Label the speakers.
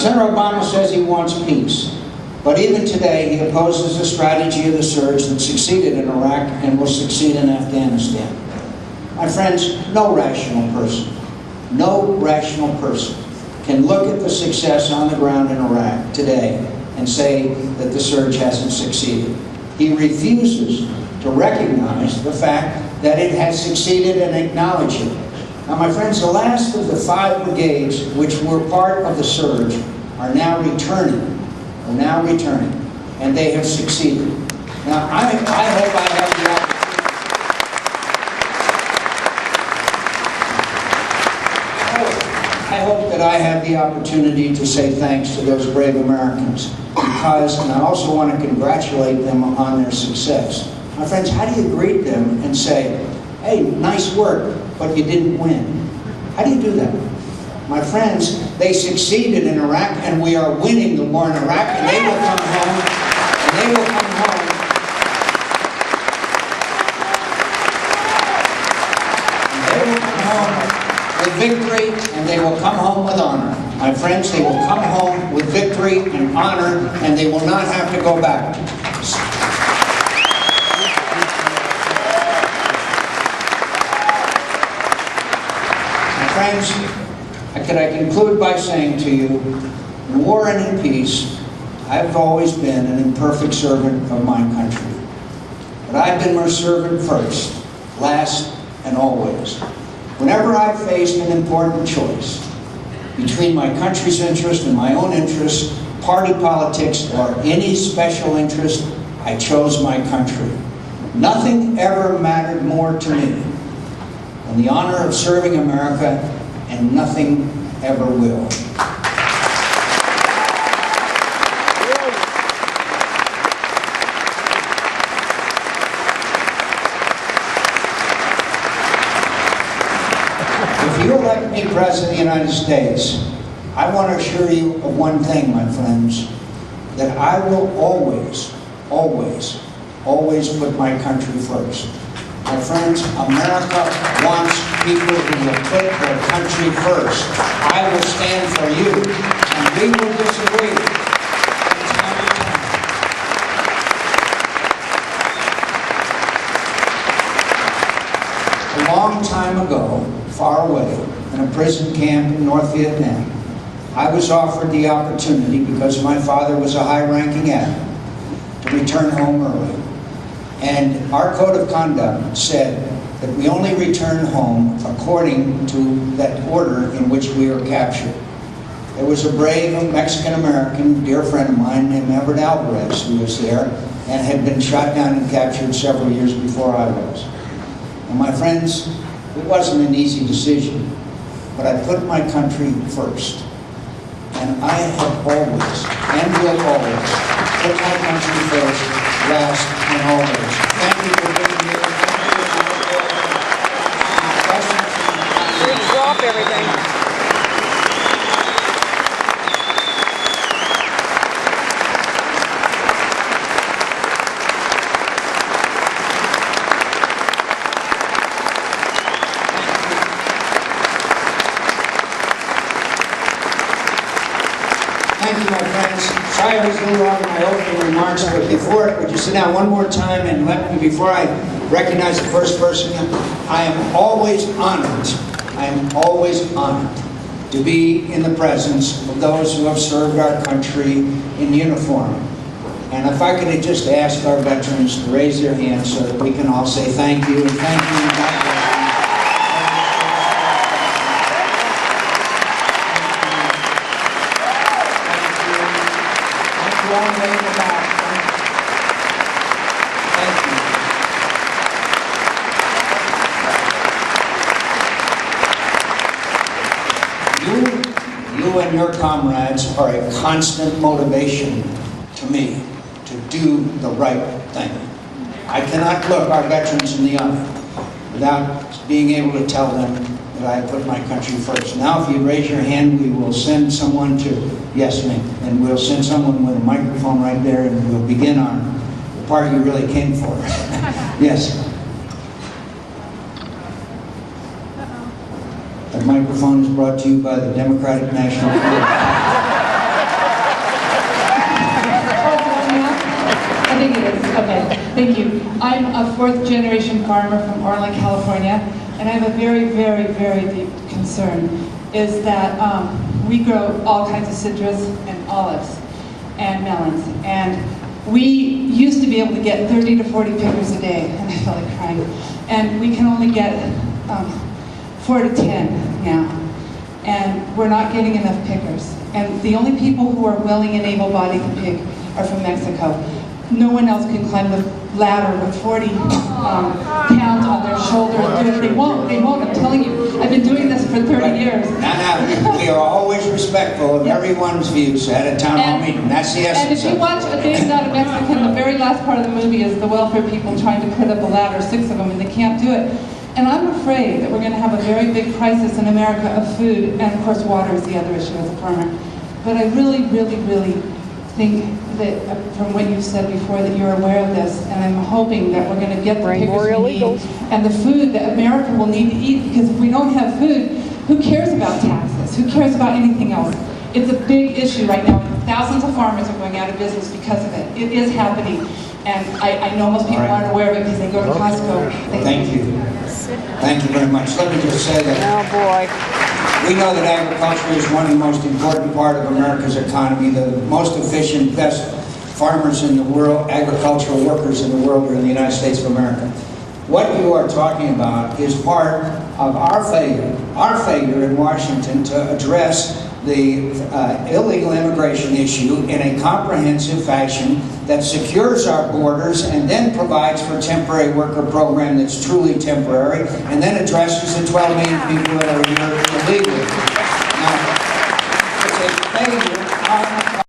Speaker 1: Senator Obama says he wants peace, but even today he opposes the strategy of the surge that succeeded in Iraq and will succeed in Afghanistan. My friends, no rational person can look at the success on the ground in Iraq today and say that the surge hasn't succeeded. He refuses to recognize the fact that it has succeeded and acknowledge it. Now, my friends, the last of the 5 brigades which were part of the surge are now returning, and they have succeeded. Now, I hope I have the opportunity. I hope that I have the opportunity to say thanks to those brave Americans, because, and I also want to congratulate them on their success. My friends, how do you greet them and say, hey, nice work, but you didn't win? How do you do that? My friends, they succeeded in Iraq, and we are winning the war in Iraq, and they will come home, with victory, and they will come home with honor. My friends, they will come home with victory and honor, and they will not have to go back. Friends, I conclude by saying to you, in war and in peace, I've always been an imperfect servant of my country. But I've been her servant first, last, and always. Whenever I've faced an important choice between my country's interest and my own interest, party politics, or any special interest, I chose my country. Nothing ever mattered more to me than the honor of serving America, and nothing ever will. If you elect me President of the United States, I want to assure you of one thing, my friends, that I will always, always, always put my country first. My friends, America wants people who will put their country first. I will stand for you, and we will disagree. A long time ago, far away, in a prison camp in North Vietnam, I was offered the opportunity, because my father was a high-ranking admiral, to return home early. And our code of conduct said that we only return home according to that order in which we were captured. There was a brave Mexican-American dear friend of mine named Everett Alvarez who was there and had been shot down and captured several years before I was. And my friends, it wasn't an easy decision, but I put my country first. And I have always, and will always, put my country first, last, and always. Thank you for being here.
Speaker 2: Please drop everything.
Speaker 1: Thank you, my friends. Sorry I was a little long in my opening remarks, but would you sit down one more time and let me, before I recognize the first person, I am always honored to be in the presence of those who have served our country in uniform. And if I could just ask our veterans to raise their hands so that we can all say thank you and thank you and God bless you. Long way in the back. Thank you. You and your comrades are a constant motivation to me to do the right thing. I cannot look our veterans in the eye without being able to tell them that I put my country first. Now, if you raise your hand, we will send someone to, yes, ma'am, and we'll send someone with a microphone right there, and we'll begin the part you really came for. Yes. The microphone is brought to you by the Democratic National Party.
Speaker 3: I'm a fourth-generation farmer from Orland, California, and I have a very, very, very deep concern, is that we grow all kinds of citrus and olives and melons, and we used to be able to get 30 to 40 pickers a day, and I felt like crying, and we can only get 4 to 10 now, and we're not getting enough pickers. And the only people who are willing and able-bodied to pick are from Mexico. No one else can climb the ladder with 40 pounds on their shoulder and do it. They won't, I'm telling you. I've been doing this for 30 years.
Speaker 1: Now, we are always respectful of everyone's views at a town hall meeting. That's the essence.
Speaker 3: And if you watch A Day's Not a Mexican, the very last part of the movie is the welfare people trying to put up a ladder, 6 of them, and they can't do it. And I'm afraid that we're going to have a very big crisis in America of food, and of course water is the other issue as a farmer. But I really, really, really think that from what you've said before that you're aware of this, and I'm hoping that we're going to get the pickers we need and the food that America will need to eat, because if we don't have food, who cares about taxes? Who cares about anything else? It's a big issue right now. Thousands of farmers are going out of business because of it. It is happening, and I know most people aren't aware of it because they go to Costco.
Speaker 1: Thank you. Thank you very much. Let me just say that.
Speaker 2: Oh boy.
Speaker 1: We know that agriculture is one of the most important part of America's economy. The most efficient, best farmers in the world, agricultural workers in the world are in the United States of America. What you are talking about is part of our failure in Washington to address the illegal immigration issue in a comprehensive fashion that secures our borders and then provides for a temporary worker program that's truly temporary, and then addresses the 12 million people that are here illegally. Now, it's a failure